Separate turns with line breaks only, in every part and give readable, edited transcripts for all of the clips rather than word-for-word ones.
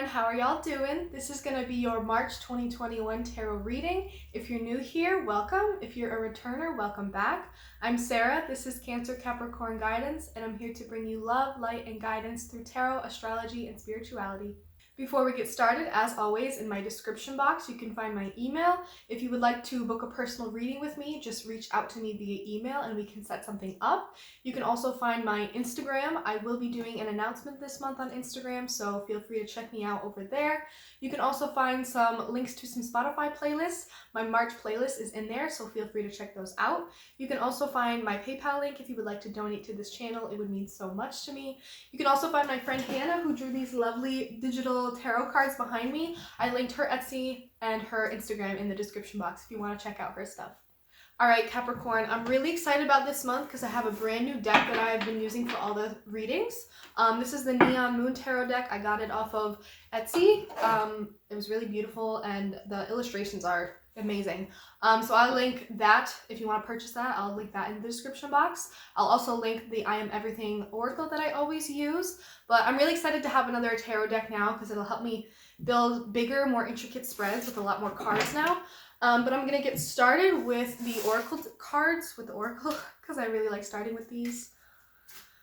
how are y'all doing? This is going to be your March 2021 tarot reading. If you're new here, welcome. If you're a returner, welcome back. I'm Sarah, this is Cancer Capricorn Guidance, and I'm here to bring you love, light, and guidance through tarot, astrology, and spirituality. Before we get started, as always, in my description box, you can find my email. If you would like to book a personal reading with me, just reach out to me via email and we can set something up. You can also find my Instagram. I will be doing an announcement this month on Instagram, so feel free to check me out over there. You can also find some links to some Spotify playlists. My March playlist is in there, so feel free to check those out. You can also find my PayPal link if you would like to donate to this channel. It would mean so much to me. You can also find my friend Hannah, who drew these lovely digital tarot cards behind me. I linked her Etsy and her Instagram in the description box if you want to check out her stuff. Alright, Capricorn, I'm really excited about this month because I have a brand new deck that I've been using for all the readings. This is the Neon Moon Tarot deck. I got it off of Etsy. It was really beautiful and the illustrations are amazing. So I'll link that. If you want to purchase that, I'll link that in the description box. I'll also link the I Am Everything Oracle that I always use. But I'm really excited to have another tarot deck now because it'll help me build bigger, more intricate spreads with a lot more cards now. But I'm going to get started with the Oracle cards, with the Oracle, because I really like starting with these.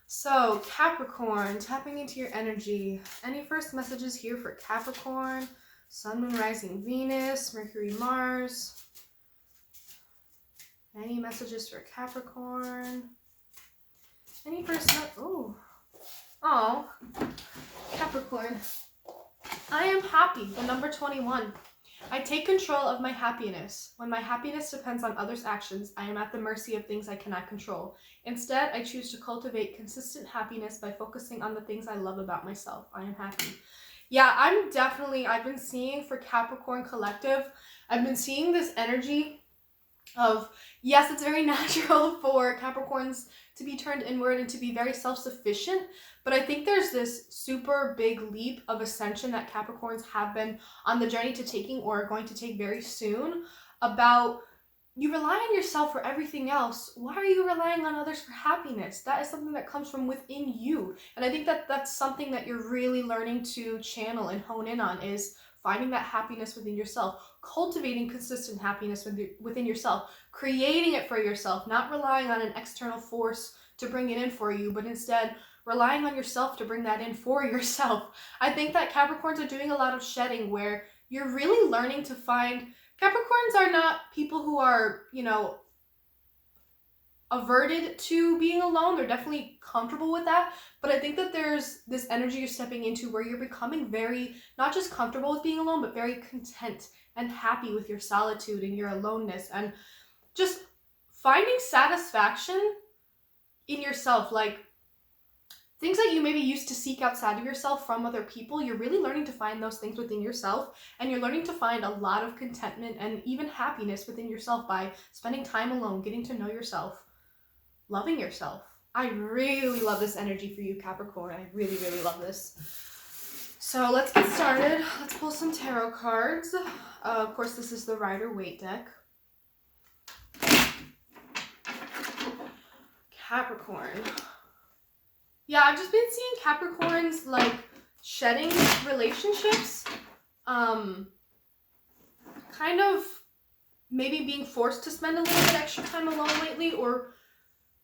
So, Capricorn, tapping into your energy. Any first messages here for Capricorn? Sun, Moon, Rising, Venus, Mercury, Mars. Any messages for Capricorn? Any first Oh, Capricorn. I am happy, the number 21. I take control of my happiness. When my happiness depends on others' actions, I am at the mercy of things I cannot control. Instead, I choose to cultivate consistent happiness by focusing on the things I love about myself. I am happy. Yeah, I've been seeing for Capricorn Collective, I've been seeing this energy of, yes, it's very natural for Capricorns to be turned inward and to be very self-sufficient, but I think there's this super big leap of ascension that Capricorns have been on the journey to taking or are going to take very soon about you rely on yourself for everything else. Why are you relying on others for happiness? That is something that comes from within you. And I think that that's something that you're really learning to channel and hone in on, is finding that happiness within yourself, cultivating consistent happiness within yourself, creating it for yourself, not relying on an external force to bring it in for you, but instead relying on yourself to bring that in for yourself. I think that Capricorns are doing a lot of shedding where you're really learning to find... Capricorns are not people who are, averted to being alone. They're definitely comfortable with that, but I think that there's this energy you're stepping into where you're becoming very, not just comfortable with being alone, but very content and happy with your solitude and your aloneness, and just finding satisfaction in yourself. Like things that you maybe used to seek outside of yourself from other people, you're really learning to find those things within yourself, and you're learning to find a lot of contentment and even happiness within yourself by spending time alone, getting to know yourself, loving yourself. I really love this energy for you, Capricorn. I really, really love this. So let's get started. Let's pull some tarot cards. Of course, this is the Rider-Waite deck. Capricorn. Yeah, I've just been seeing Capricorns like shedding relationships, kind of maybe being forced to spend a little bit extra time alone lately, or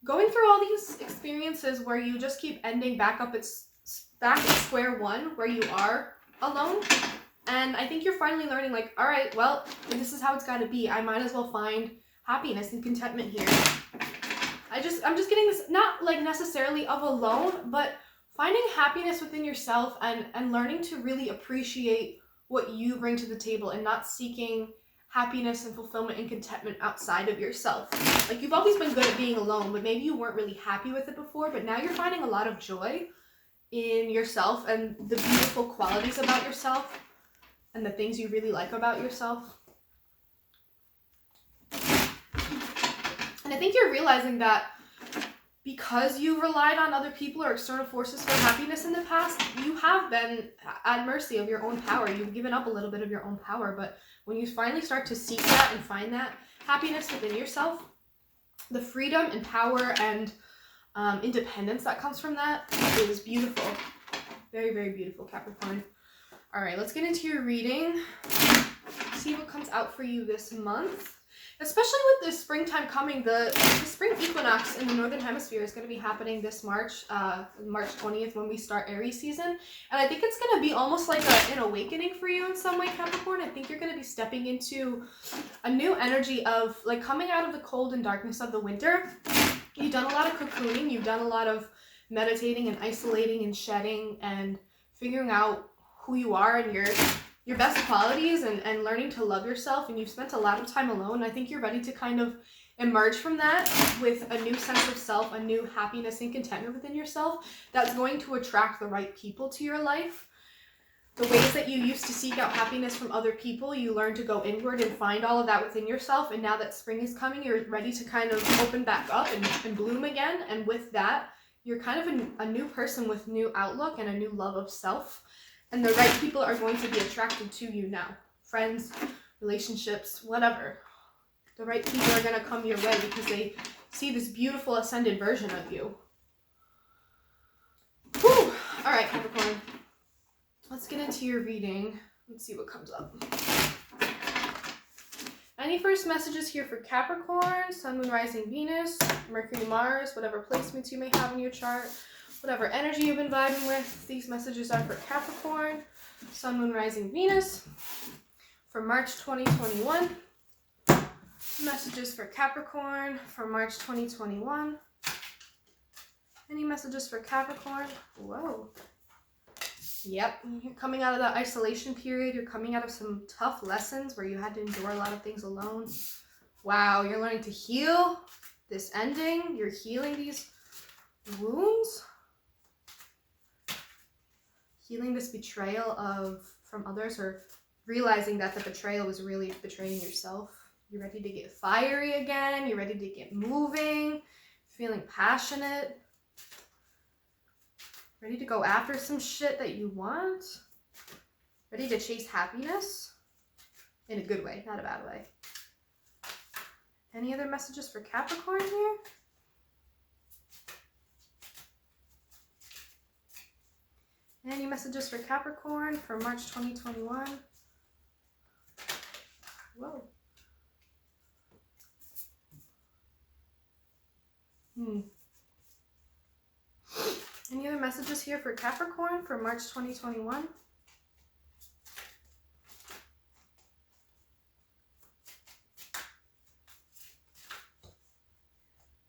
going through all these experiences where you just keep ending back at square one, where you are alone. And I think you're finally learning, like, all right, well, this is how it's got to be. I might as well find happiness and contentment here. I'm just getting this, not like necessarily of alone, but finding happiness within yourself and learning to really appreciate what you bring to the table and not seeking happiness and fulfillment and contentment outside of yourself. Like, you've always been good at being alone, but maybe you weren't really happy with it before, but now you're finding a lot of joy in yourself and the beautiful qualities about yourself and the things you really like about yourself. And I think you're realizing that because you relied on other people or external forces for happiness in the past, you have been at mercy of your own power. You've given up a little bit of your own power, but when you finally start to seek that and find that happiness within yourself, the freedom and power and independence that comes from that is beautiful. Very, very beautiful, Capricorn. All right, let's get into your reading. See what comes out for you this month. Especially with the springtime coming, the spring equinox in the Northern Hemisphere is going to be happening this March 20th, when we start Aries season. And I think it's going to be almost like an awakening for you in some way, Capricorn. I think you're going to be stepping into a new energy of like coming out of the cold and darkness of the winter. You've done a lot of cocooning. You've done a lot of meditating and isolating and shedding and figuring out who you are and your best qualities and learning to love yourself, and you've spent a lot of time alone. I think you're ready to kind of emerge from that with a new sense of self, a new happiness and contentment within yourself that's going to attract the right people to your life. The ways that you used to seek out happiness from other people, you learn to go inward and find all of that within yourself, and now that spring is coming, you're ready to kind of open back up and bloom again, and with that, you're kind of a new person with new outlook and a new love of self. And the right people are going to be attracted to you now. Friends, relationships, whatever. The right people are going to come your way because they see this beautiful ascended version of you. Whew. All right, Capricorn. Let's get into your reading. Let's see what comes up. Any first messages here for Capricorn, Sun, Moon, Rising, Venus, Mercury, Mars, whatever placements you may have in your chart. Whatever energy you've been vibing with, these messages are for Capricorn, Sun, Moon, Rising, Venus, for March 2021. Messages for Capricorn for March 2021. Any messages for Capricorn? Whoa. Yep, you're coming out of that isolation period. You're coming out of some tough lessons where you had to endure a lot of things alone. Wow, you're learning to heal this ending. You're healing these wounds. Healing this betrayal from others, or realizing that the betrayal was really betraying yourself. You're ready to get fiery again. You're ready to get moving, feeling passionate, ready to go after some shit that you want, ready to chase happiness in a good way, not a bad way. Any other messages for Capricorn here? Any messages for Capricorn for March 2021? Whoa. Any other messages here for Capricorn for March 2021?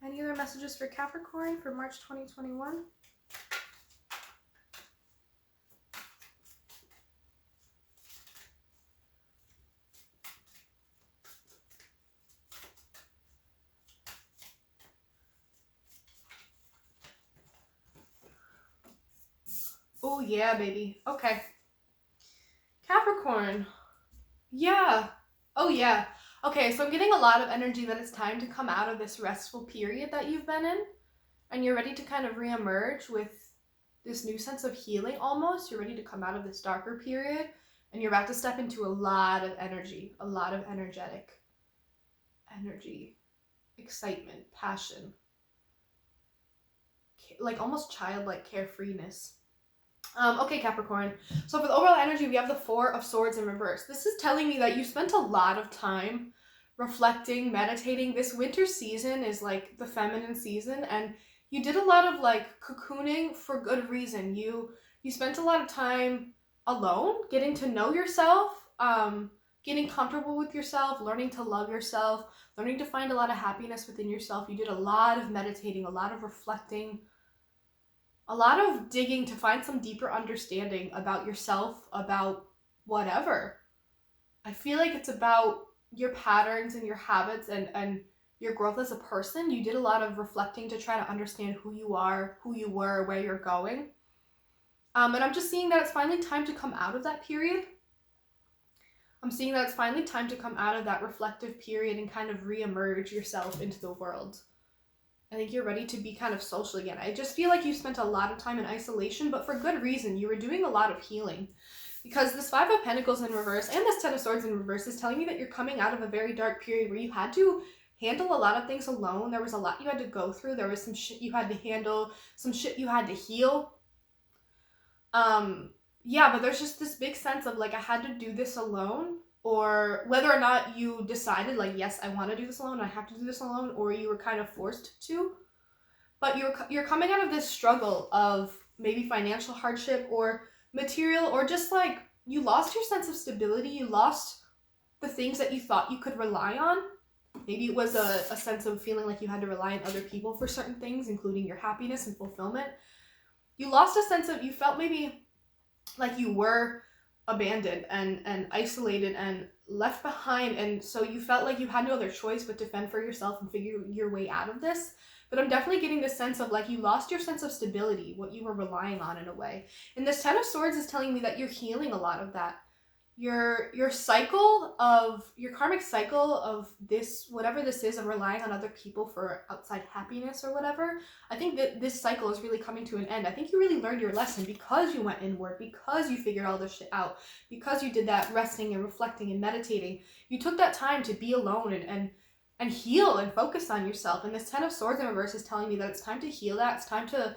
Any other messages for Capricorn for March 2021? Oh, yeah, baby. Okay. Capricorn. Yeah. Oh, yeah. Okay, so I'm getting a lot of energy that it's time to come out of this restful period that you've been in. And you're ready to kind of reemerge with this new sense of healing almost. You're ready to come out of this darker period. And you're about to step into a lot of energy. A lot of energetic energy. Excitement. Passion. Like almost childlike carefreeness. Okay, Capricorn. So for the overall energy, we have the Four of Swords in reverse. This is telling me that you spent a lot of time reflecting, meditating. This winter season is like the feminine season, and you did a lot of like cocooning for good reason. You spent a lot of time alone, getting to know yourself, getting comfortable with yourself, learning to love yourself, learning to find a lot of happiness within yourself. You did a lot of meditating, a lot of reflecting, a lot of digging to find some deeper understanding about yourself, about whatever. I feel like it's about your patterns and your habits and your growth as a person. You did a lot of reflecting to try to understand who you are, who you were, where you're going. And I'm just seeing that it's finally time to come out of that period. I'm seeing that it's finally time to come out of that reflective period and kind of re-emerge yourself into the world. I think you're ready to be kind of social again. I just feel like you spent a lot of time in isolation, but for good reason. You were doing a lot of healing. Because this Five of Pentacles in reverse and this Ten of Swords in reverse is telling me that you're coming out of a very dark period where you had to handle a lot of things alone. There was a lot you had to go through. There was some shit you had to handle, some shit you had to heal. yeah, but there's just this big sense of like I had to do this alone, or whether or not you decided like, yes, I want to do this alone, I have to do this alone, or you were kind of forced to. But you're coming out of this struggle of maybe financial hardship or material, or just like you lost your sense of stability, you lost the things that you thought you could rely on. Maybe it was a sense of feeling like you had to rely on other people for certain things, including your happiness and fulfillment. You lost a sense of, you felt maybe like you were abandoned and isolated and left behind, and so you felt like you had no other choice but to fend for yourself and figure your way out of this. But I'm definitely getting this sense of like you lost your sense of stability, what you were relying on in a way. And this Ten of Swords is telling me that you're healing a lot of that. Your cycle of your karmic cycle of this, whatever this is, of relying on other people for outside happiness or whatever, I think that this cycle is really coming to an end. I think you really learned your lesson because you went inward, because you figured all this shit out, because you did that resting and reflecting and meditating. You took that time to be alone and heal and focus on yourself. And this Ten of Swords in reverse is telling me that it's time to heal that. It's time to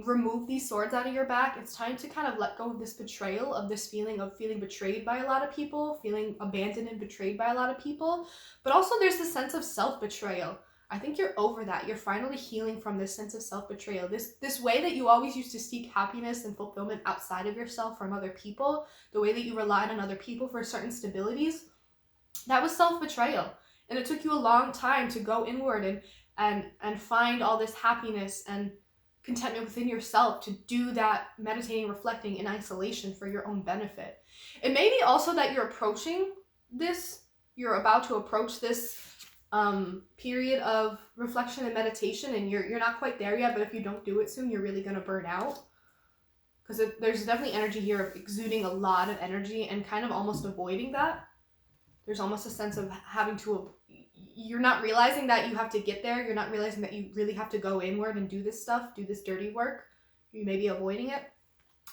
remove these swords out of your back. It's time to kind of let go of this betrayal, of this feeling of feeling betrayed by a lot of people, feeling abandoned and betrayed by a lot of people. But also there's this sense of self-betrayal. I think you're over that. You're finally healing from this sense of self-betrayal. This way that you always used to seek happiness and fulfillment outside of yourself from other people, the way that you relied on other people for certain stabilities, that was self-betrayal. And it took you a long time to go inward and find all this happiness and contentment within yourself, to do that meditating, reflecting in isolation for your own benefit. It may be also that you're about to approach this period of reflection and meditation, and you're not quite there yet, but if you don't do it soon, you're really going to burn out. Because there's definitely energy here of exuding a lot of energy and kind of almost avoiding that. There's almost a sense of having to, you're not realizing that you have to get there. You're not realizing that you really have to go inward and do this stuff, do this dirty work. You may be avoiding it.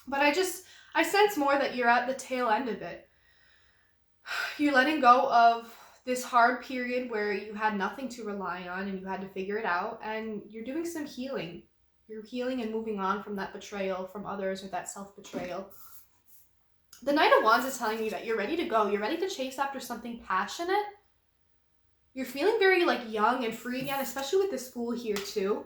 But I sense more that you're at the tail end of it. You're letting go of this hard period where you had nothing to rely on and you had to figure it out, and you're doing some healing. You're healing and moving on from that betrayal from others, or that self-betrayal. The Knight of Wands is telling me that you're ready to go. You're ready to chase after something passionate. You're feeling very like young and free again, especially with this Fool here too.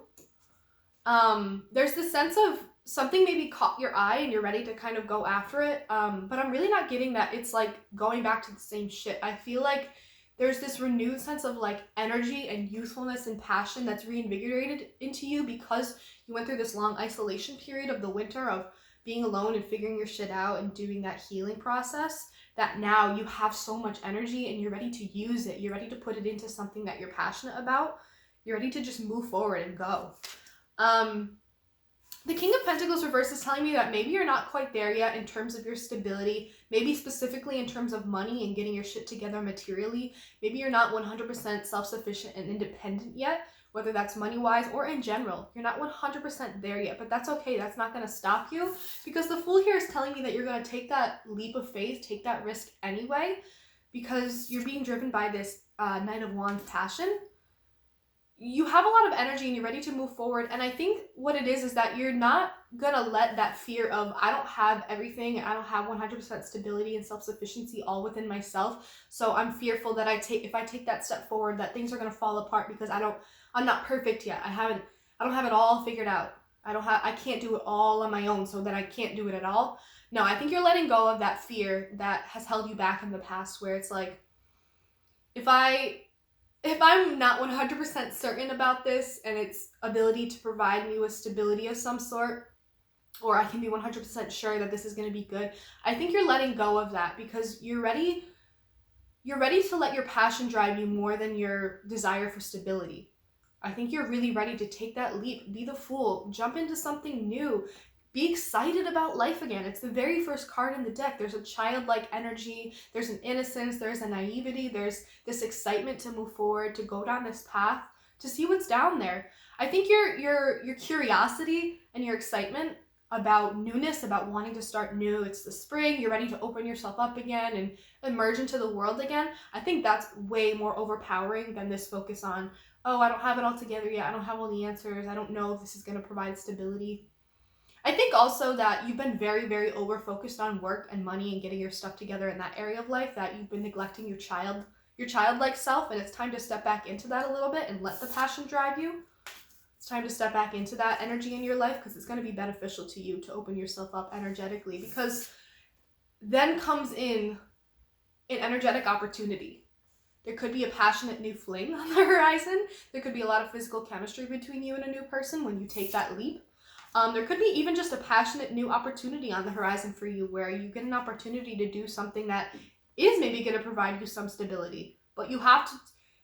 There's this sense of something maybe caught your eye and you're ready to kind of go after it. But I'm really not getting that it's like going back to the same shit. I feel like there's this renewed sense of like energy and youthfulness and passion that's reinvigorated into you because you went through this long isolation period of the winter of being alone and figuring your shit out and doing that healing process, that now you have so much energy and you're ready to use it. You're ready to put it into something that you're passionate about. You're ready to just move forward and go. The King of Pentacles reverse is telling me that maybe you're not quite there yet in terms of your stability, maybe specifically in terms of money and getting your shit together materially. Maybe you're not 100% self-sufficient and independent yet, whether that's money-wise or in general. You're not 100% there yet, but that's okay. That's not going to stop you, because the Fool here is telling me that you're going to take that leap of faith, take that risk anyway, because you're being driven by this Knight of Wands passion. You have a lot of energy and you're ready to move forward. And I think what it is that you're not going to let that fear of, I don't have everything, I don't have 100% stability and self-sufficiency all within myself, so I'm fearful that if I take that step forward, that things are going to fall apart because I'm not perfect yet. I don't have it all figured out. I can't do it all on my own, so that I can't do it at all. No, I think you're letting go of that fear that has held you back in the past, where it's like, if I'm not 100% certain about this and its ability to provide me with stability of some sort, or I can be 100% sure that this is going to be good, I think you're letting go of that because you're ready to let your passion drive you more than your desire for stability. I think you're really ready to take that leap, be the Fool, jump into something new, be excited about life again. It's the very first card in the deck. There's a childlike energy, there's an innocence, there's a naivety, there's this excitement to move forward, to go down this path, to see what's down there. I think your curiosity and your excitement about newness, about wanting to start new, it's the spring, you're ready to open yourself up again and emerge into the world again. I think that's way more overpowering than this focus on, oh, I don't have it all together yet, I don't have all the answers, I don't know if this is going to provide stability. I think also that you've been very, very over-focused on work and money and getting your stuff together in that area of life, that you've been neglecting your childlike self, and it's time to step back into that a little bit and let the passion drive you. It's time to step back into that energy in your life, because it's going to be beneficial to you to open yourself up energetically, because then comes in an energetic opportunity. There could be a passionate new fling on the horizon. There could be a lot of physical chemistry between you and a new person when you take that leap. There could be even just a passionate new opportunity on the horizon for you, where you get an opportunity to do something that is maybe going to provide you some stability. But you have to,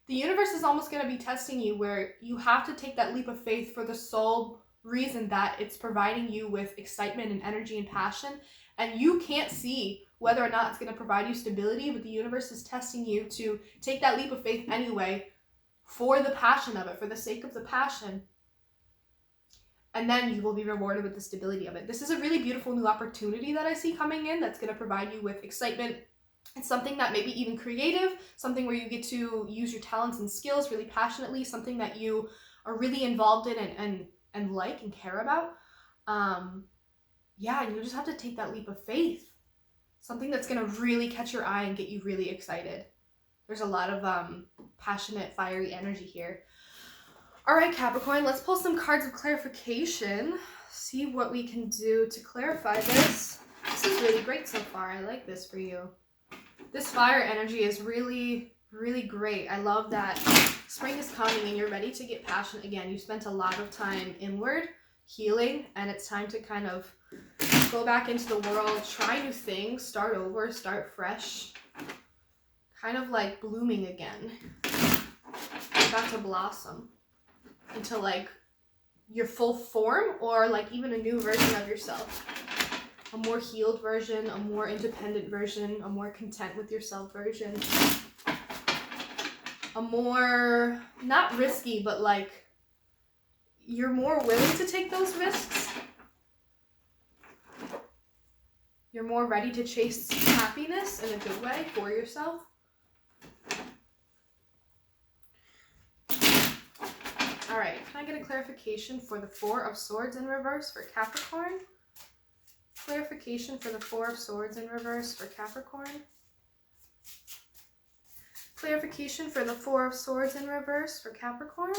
the universe is almost going to be testing you, where you have to take that leap of faith for the sole reason that it's providing you with excitement and energy and passion. And you can't see whether or not it's going to provide you stability, but the universe is testing you to take that leap of faith anyway, for the passion of it, for the sake of the passion. And then you will be rewarded with the stability of it. This is a really beautiful new opportunity that I see coming in, that's going to provide you with excitement. It's something that maybe even creative, something where you get to use your talents and skills really passionately, something that you are really involved in and like and care about. And you just have to take that leap of faith. Something that's going to really catch your eye and get you really excited. There's a lot of passionate, fiery energy here. All right, Capricorn, let's pull some cards of clarification. See what we can do to clarify this. This is really great so far. I like this for you. This fire energy is really, really great. I love that spring is coming and you're ready to get passionate again. You spent a lot of time inward, healing, and it's time to kind of go back into the world, try new things, start over, start fresh. Kind of like blooming again. About to blossom into like your full form, or like even a new version of yourself. A more healed version, a more independent version, a more content with yourself version. A more, not risky, but like you're more willing to take those risks. You're more ready to chase happiness in a good way for yourself. All right, can I get a clarification for the Four of Swords in reverse for Capricorn? Clarification for the Four of Swords in reverse for Capricorn. Clarification for the Four of Swords in reverse for Capricorn.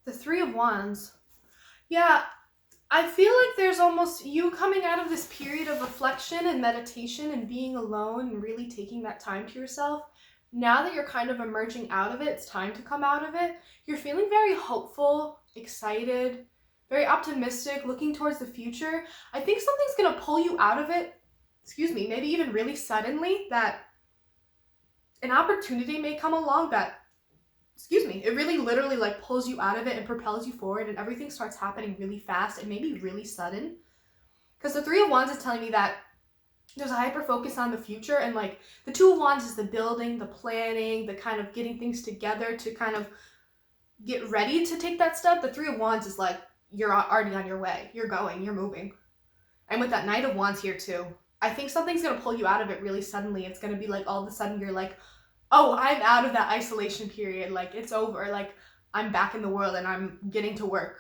The Three of Wands. Yeah, I feel like there's almost you coming out of this period of reflection and meditation and being alone and really taking that time to yourself. Now that you're kind of emerging out of it, it's time to come out of it. You're feeling very hopeful, excited, very optimistic, looking towards the future. I think something's going to pull you out of it, maybe even really suddenly, that an opportunity may come along that it really literally like pulls you out of it and propels you forward, and everything starts happening really fast and maybe really sudden. Because the Three of Wands is telling me that there's a hyper focus on the future, and like the Two of Wands is the building, the planning, the kind of getting things together to kind of get ready to take that step. The Three of Wands is like you're already on your way. You're going, you're moving. And with that Knight of Wands here too, I think something's going to pull you out of it really suddenly. It's going to be like all of a sudden you're like, oh, I'm out of that isolation period. Like, it's over. Like, I'm back in the world and I'm getting to work.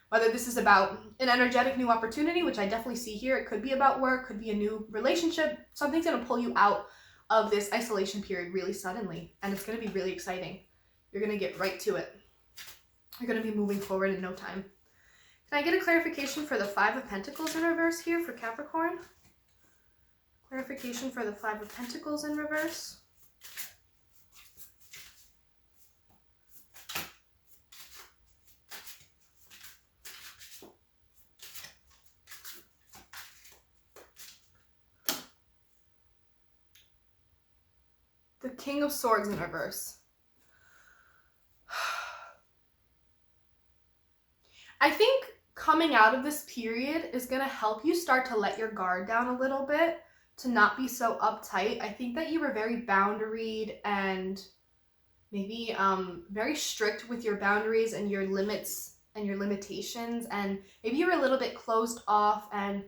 Whether this is about an energetic new opportunity, which I definitely see here. It could be about work, could be a new relationship. Something's going to pull you out of this isolation period really suddenly. And it's going to be really exciting. You're going to get right to it. You're going to be moving forward in no time. Can I get a clarification for the Five of Pentacles in reverse here for Capricorn? Clarification for the Five of Pentacles in reverse. The King of Swords in reverse. I think coming out of this period is going to help you start to let your guard down a little bit, to not be so uptight. I think that you were very boundaried and maybe very strict with your boundaries and your limits and your limitations, and maybe you were a little bit closed off and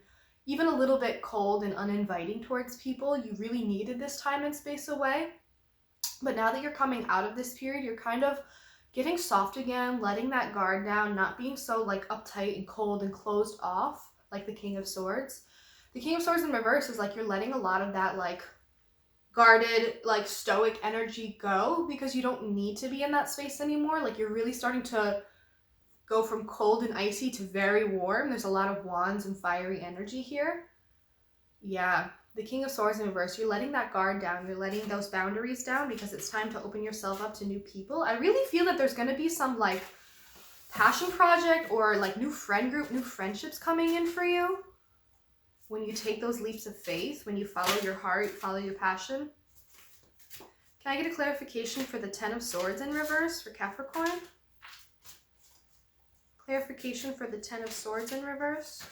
even a little bit cold and uninviting towards people. You really needed this time and space away. But now that you're coming out of this period, you're kind of getting soft again, letting that guard down, not being so like uptight and cold and closed off like the King of Swords. The King of Swords in reverse is like you're letting a lot of that like guarded, like stoic energy go because you don't need to be in that space anymore. Like you're really starting to go from cold and icy to very warm. There's a lot of wands and fiery energy here. Yeah, the King of Swords in reverse, you're letting that guard down. You're letting those boundaries down because it's time to open yourself up to new people. I really feel that there's going to be some like passion project or like new friend group, new friendships coming in for you. When you take those leaps of faith, when you follow your heart, follow your passion. Can I get a clarification for the Ten of Swords in reverse for Capricorn? Clarification for the Ten of Swords in reverse.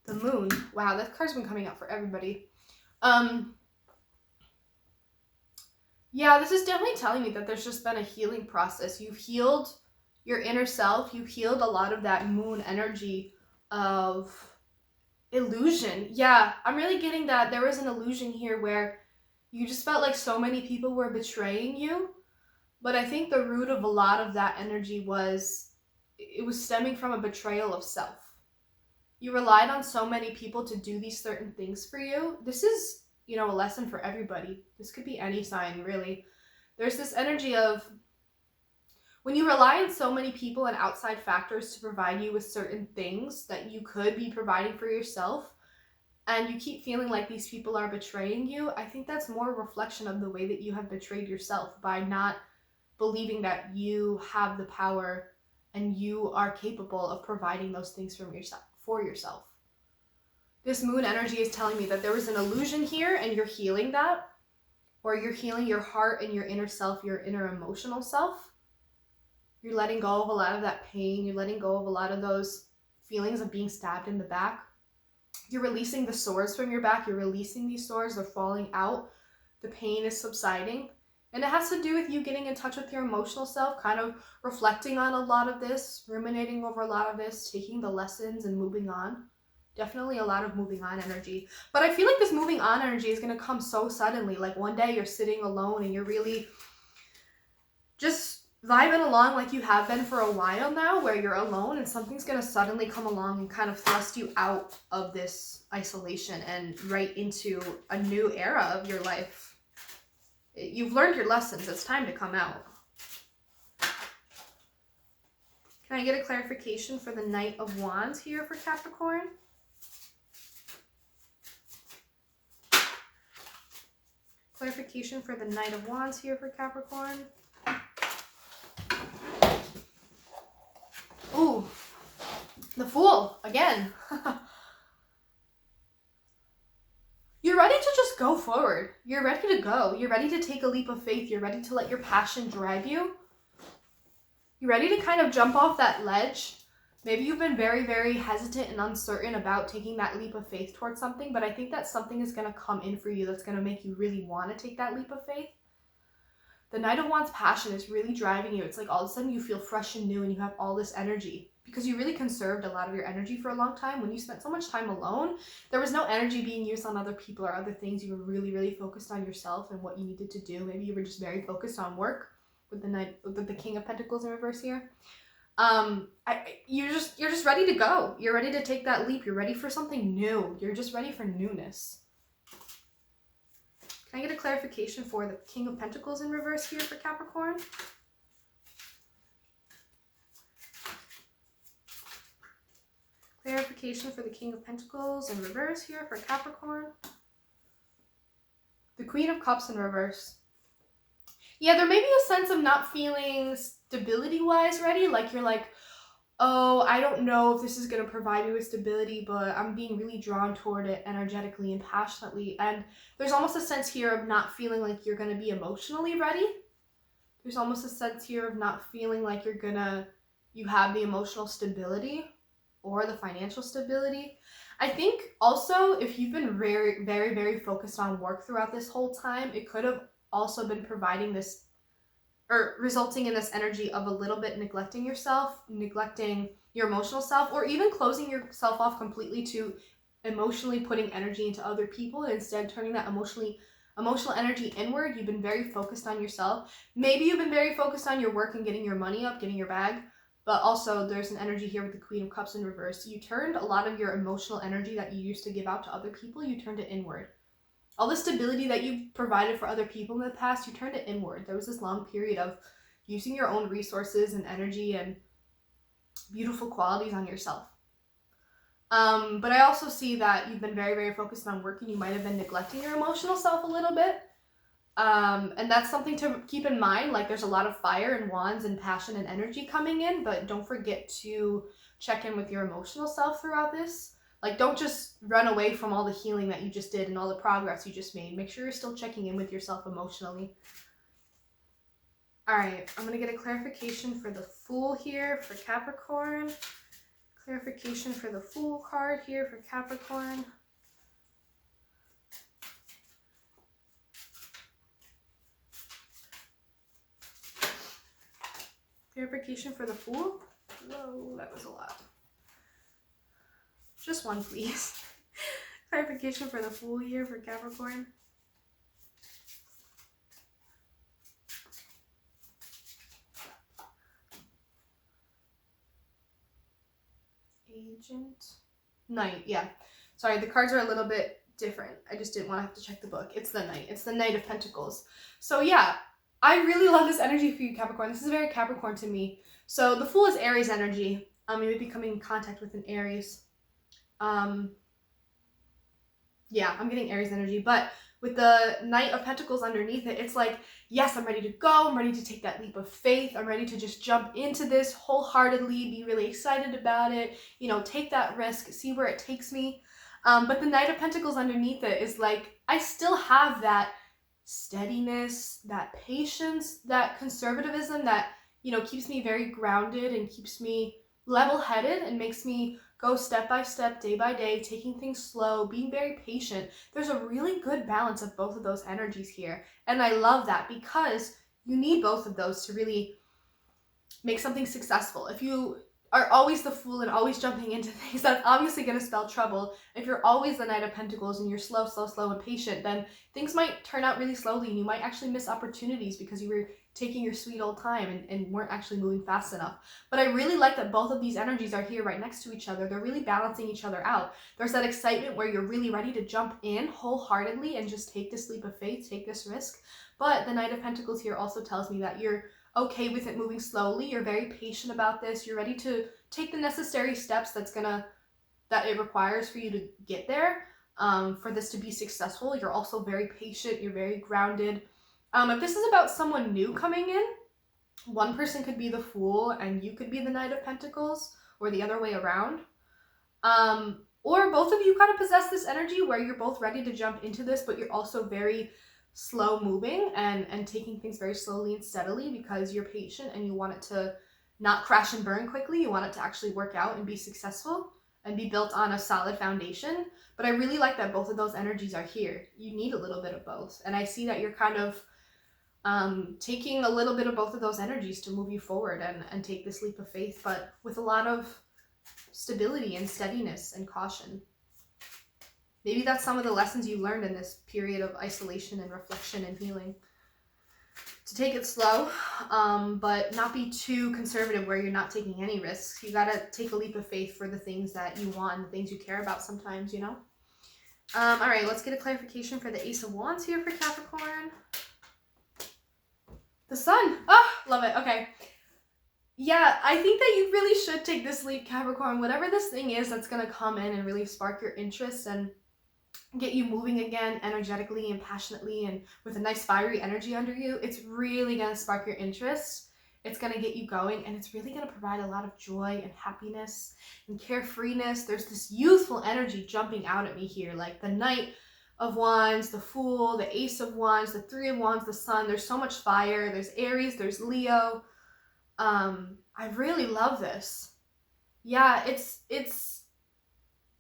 The Moon. Wow, that card's been coming out for everybody. Yeah, this is definitely telling me that there's just been a healing process. You've healed your inner self. You've healed a lot of that moon energy of illusion. Yeah, I'm really getting that there was an illusion here where you just felt like so many people were betraying you. But I think the root of a lot of that energy was, it was stemming from a betrayal of self. You relied on so many people to do these certain things for you. This is, you know, a lesson for everybody. This could be any sign, really. There's this energy of when you rely on so many people and outside factors to provide you with certain things that you could be providing for yourself, and you keep feeling like these people are betraying you, I think that's more a reflection of the way that you have betrayed yourself by not believing that you have the power and you are capable of providing those things for yourself. This moon energy is telling me that there was an illusion here and you're healing that, or you're healing your heart and your inner self, your inner emotional self. You're letting go of a lot of that pain. You're letting go of a lot of those feelings of being stabbed in the back. You're releasing the sores from your back. You're releasing these sores. They're falling out. The pain is subsiding. And it has to do with you getting in touch with your emotional self, kind of reflecting on a lot of this, ruminating over a lot of this, taking the lessons and moving on. Definitely a lot of moving on energy. But I feel like this moving on energy is going to come so suddenly. Like one day you're sitting alone and you're really just vibing along like you have been for a while now, where you're alone and something's going to suddenly come along and kind of thrust you out of this isolation and right into a new era of your life. You've learned your lessons. It's time to come out. Can I get a clarification for the Knight of Wands here for Capricorn? Clarification for the Knight of Wands here for Capricorn. Ooh, the Fool again. You're ready to just go forward. You're ready to go. You're ready to take a leap of faith. You're ready to let your passion drive you. You're ready to kind of jump off that ledge. Maybe you've been very, very hesitant and uncertain about taking that leap of faith towards something, but I think that something is going to come in for you that's going to make you really want to take that leap of faith. The Knight of Wands passion is really driving you. It's like all of a sudden you feel fresh and new and you have all this energy because you really conserved a lot of your energy for a long time. When you spent so much time alone, there was no energy being used on other people or other things. You were really, really focused on yourself and what you needed to do. Maybe you were just very focused on work with the King of Pentacles in reverse here. You're just ready to go. You're ready to take that leap. You're ready for something new. You're just ready for newness. Can I get a clarification for the King of Pentacles in reverse here for Capricorn? Clarification for the King of Pentacles in reverse here for Capricorn. The Queen of Cups in reverse. Yeah, there may be a sense of not feeling stability-wise ready. Like you're like, oh, I don't know if this is going to provide me with stability, but I'm being really drawn toward it energetically and passionately. And there's almost a sense here of not feeling like you're going to be emotionally ready. There's almost a sense here of not feeling like you have the emotional stability or the financial stability. I think also if you've been very, very, very focused on work throughout this whole time, it could have also been providing this or resulting in this energy of a little bit neglecting yourself, neglecting your emotional self, or even closing yourself off completely to emotionally putting energy into other people and instead turning that emotional energy inward. You've been very focused on yourself. Maybe you've been very focused on your work and getting your money up, getting your bag, but also there's an energy here with the Queen of Cups in reverse. You turned a lot of your emotional energy that you used to give out to other people, you turned it inward. All the stability that you provided for other people in the past, you turned it inward. There was this long period of using your own resources and energy and beautiful qualities on yourself. But I also see that you've been very, very focused on work and you might have been neglecting your emotional self a little bit. And that's something to keep in mind. Like, there's a lot of fire and wands and passion and energy coming in, but don't forget to check in with your emotional self throughout this. Like, don't just run away from all the healing that you just did and all the progress you just made. Make sure you're still checking in with yourself emotionally. All right, I'm going to get a clarification for the Fool here for Capricorn. Clarification for the Fool card here for Capricorn. Clarification for the Fool. Whoa, that was a lot. Just one, please. Clarification for the Fool here for Capricorn. Agent. Knight, yeah. Sorry, the cards are a little bit different. I just didn't want to have to check the book. It's the Knight. It's the Knight of Pentacles. So yeah, I really love this energy for you, Capricorn. This is very Capricorn to me. So the Fool is Aries energy. You may be coming in contact with an Aries. Yeah, I'm getting Aries energy, but with the Knight of Pentacles underneath it, it's like, yes, I'm ready to go. I'm ready to take that leap of faith. I'm ready to just jump into this wholeheartedly, be really excited about it, you know, take that risk, see where it takes me. But the Knight of Pentacles underneath it is like, I still have that steadiness, that patience, that conservatism that, you know, keeps me very grounded and keeps me level-headed and makes me go step by step, day by day, taking things slow, being very patient. There's a really good balance of both of those energies here. And I love that because you need both of those to really make something successful. If you are always the Fool and always jumping into things, that's obviously going to spell trouble. If you're always the Knight of Pentacles and you're slow and patient, then things might turn out really slowly and you might actually miss opportunities because you were taking your sweet old time and weren't actually moving fast enough. But I really like that both of these energies are here right next to each other. They're really balancing each other out. There's that excitement where you're really ready to jump in wholeheartedly and just take this leap of faith, take this risk. But the Knight of Pentacles here also tells me that you're okay with it moving slowly. You're very patient about this. You're ready to take the necessary steps that it requires for you to get there, for this to be successful. You're also very patient. You're very grounded. If this is about someone new coming in, one person could be the Fool and you could be the Knight of Pentacles, or the other way around. Or both of you kind of possess this energy where you're both ready to jump into this, but you're also very slow moving and taking things very slowly and steadily because you're patient and you want it to not crash and burn quickly. You want it to actually work out and be successful and be built on a solid foundation. But I really like that both of those energies are here. You need a little bit of both. And I see that you're kind of taking a little bit of both of those energies to move you forward and take this leap of faith, but with a lot of stability and steadiness and caution. Maybe that's some of the lessons you learned in this period of isolation and reflection and healing. To take it slow, but not be too conservative where you're not taking any risks. You gotta take a leap of faith for the things that you want and the things you care about sometimes, you know? All right, let's get a clarification for the Ace of Wands here for Capricorn. The Sun. Oh, love it. Okay. Yeah, I think that you really should take this leap, Capricorn. Whatever this thing is that's going to come in and really spark your interest and get you moving again energetically and passionately and with a nice fiery energy under you, it's really going to spark your interest. It's going to get you going, and it's really going to provide a lot of joy and happiness and carefreeness. There's this youthful energy jumping out at me here, like the Knight of Wands, the Fool, the Ace of Wands, the Three of Wands, the Sun. There's so much fire. There's Aries, there's Leo. I really love this. Yeah, it's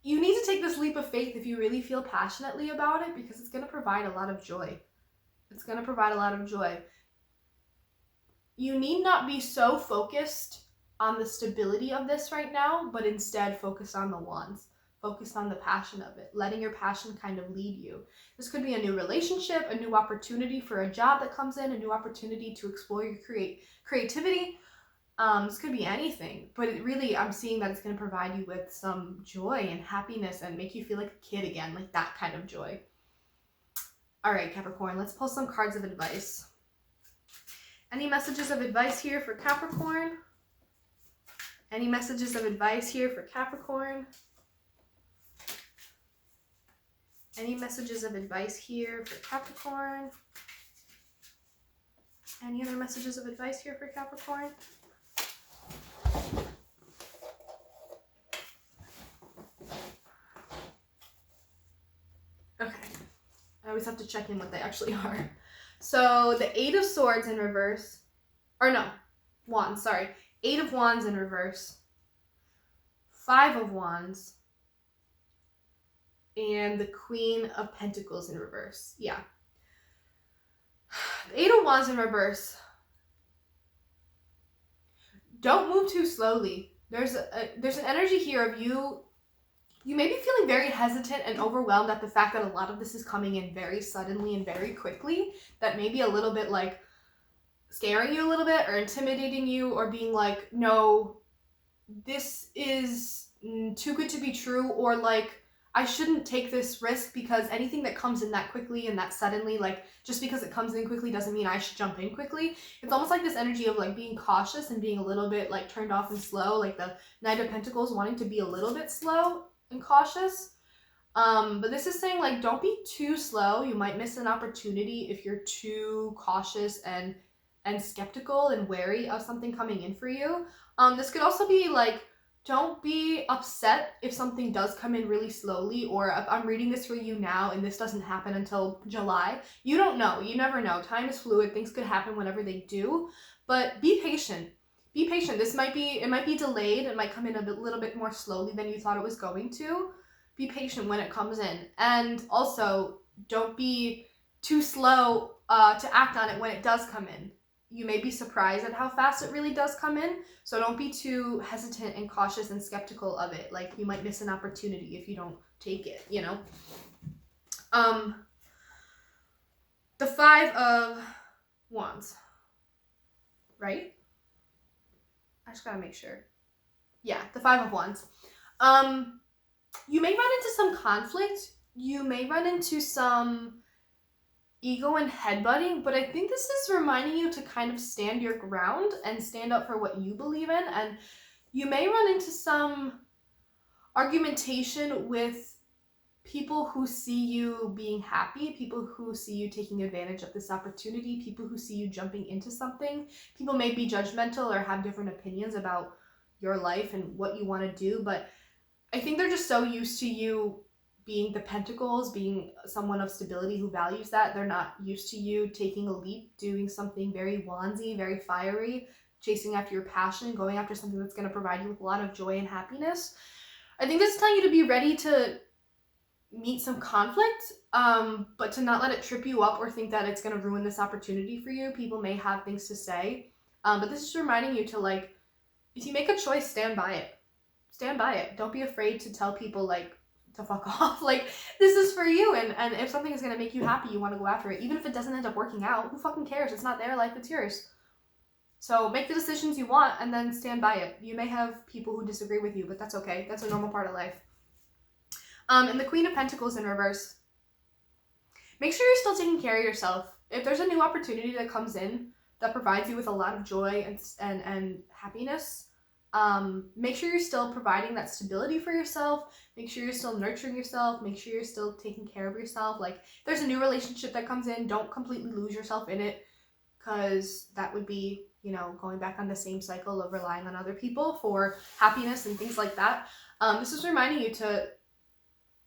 you need to take this leap of faith if you really feel passionately about it, because it's going to provide a lot of joy. It's going to provide a lot of joy. You need not be so focused on the stability of this right now, but instead focus on the wands. focused on the passion of it, letting your passion kind of lead you. This could be a new relationship, a new opportunity for a job that comes in, a new opportunity to explore your creativity. This could be anything, but it really, I'm seeing that it's going to provide you with some joy and happiness and make you feel like a kid again, like that kind of joy. All right, Capricorn, let's pull some cards of advice. Any messages of advice here for Capricorn? Any messages of advice here for Capricorn? Any messages of advice here for Capricorn? Any other messages of advice here for Capricorn? Okay. I always have to check in what they actually are. So the 8 of Swords in reverse, or no, Wands, sorry. 8 of Wands in reverse, 5 of Wands, and the Queen of Pentacles in reverse. Yeah. The 8 of Wands in reverse. Don't move too slowly. There's an energy here of you may be feeling very hesitant and overwhelmed at the fact that a lot of this is coming in very suddenly and very quickly, that may be a little bit like scaring you a little bit or intimidating you or being like, no, this is too good to be true, or like, I shouldn't take this risk because anything that comes in that quickly and that suddenly, like, just because it comes in quickly doesn't mean I should jump in quickly. It's almost like this energy of like being cautious and being a little bit like turned off and slow, like the Knight of Pentacles wanting to be a little bit slow and cautious. But this is saying like, don't be too slow. You might miss an opportunity if you're too cautious and skeptical and wary of something coming in for you. This could also be like, don't be upset if something does come in really slowly, or if I'm reading this for you now and this doesn't happen until July. You don't know. You never know. Time is fluid. Things could happen whenever they do. But be patient. Be patient. It might be delayed. It might come in a little bit more slowly than you thought it was going to. Be patient when it comes in. And also, don't be too slow to act on it when it does come in. You may be surprised at how fast it really does come in, so don't be too hesitant and cautious and skeptical of it. Like, you might miss an opportunity if you don't take it, you know? The 5 of Wands, right? I just gotta make sure. Yeah, the 5 of Wands. You may run into some conflict. You may run into some ego and headbutting, but I think this is reminding you to kind of stand your ground and stand up for what you believe in. And you may run into some argumentation with people who see you being happy, people who see you taking advantage of this opportunity, people who see you jumping into something. People may be judgmental or have different opinions about your life and what you want to do, but I think they're just so used to you being the Pentacles, being someone of stability who values that. They're not used to you taking a leap, doing something very wandsy, very fiery, chasing after your passion, going after something that's going to provide you with a lot of joy and happiness. I think this is telling you to be ready to meet some conflict, but to not let it trip you up or think that it's going to ruin this opportunity for you. People may have things to say, but this is reminding you to, like, if you make a choice, stand by it. Stand by it. Don't be afraid to tell people, like, to fuck off. Like, this is for you, and if something is going to make you happy, you want to go after it. Even if it doesn't end up working out, who fucking cares? It's not their life, it's yours. So make the decisions you want and then stand by it. You may have people who disagree with you, but that's okay. That's a normal part of life. And the Queen of Pentacles in reverse. Make sure you're still taking care of yourself. If there's a new opportunity that comes in that provides you with a lot of joy and happiness, make sure you're still providing that stability for yourself. Make sure you're still nurturing yourself. Make sure you're still taking care of yourself. Like, if there's a new relationship that comes in, don't completely lose yourself in it, because that would be, you know, going back on the same cycle of relying on other people for happiness and things like that. This is reminding you to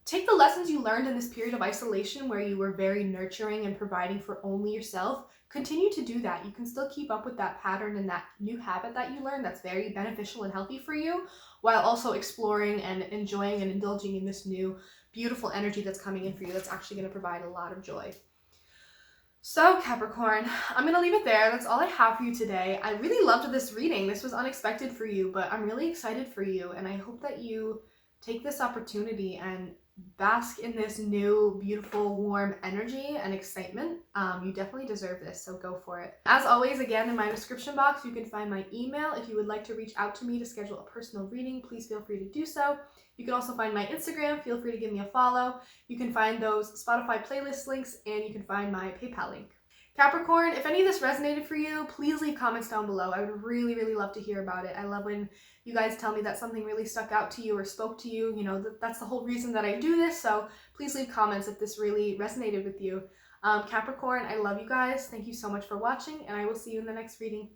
take the lessons you learned in this period of isolation where you were very nurturing and providing for only yourself. Continue to do that. You can still keep up with that pattern and that new habit that you learned that's very beneficial and healthy for you, while also exploring and enjoying and indulging in this new beautiful energy that's coming in for you that's actually going to provide a lot of joy. So Capricorn, I'm going to leave it there. That's all I have for you today. I really loved this reading. This was unexpected for you, but I'm really excited for you, and I hope that you take this opportunity and bask in this new, beautiful, warm energy and excitement. You definitely deserve this, so go for it. As always, again, in my description box, you can find my email. If you would like to reach out to me to schedule a personal reading, please feel free to do so. You can also find my Instagram. Feel free to give me a follow. You can find those Spotify playlist links, and you can find my PayPal link. Capricorn, if any of this resonated for you, please leave comments down below. I would really, really love to hear about it. I love when you guys tell me that something really stuck out to you or spoke to you. You know, that's the whole reason that I do this, so please leave comments if this really resonated with you. Capricorn, I love you guys. Thank you so much for watching, and I will see you in the next reading.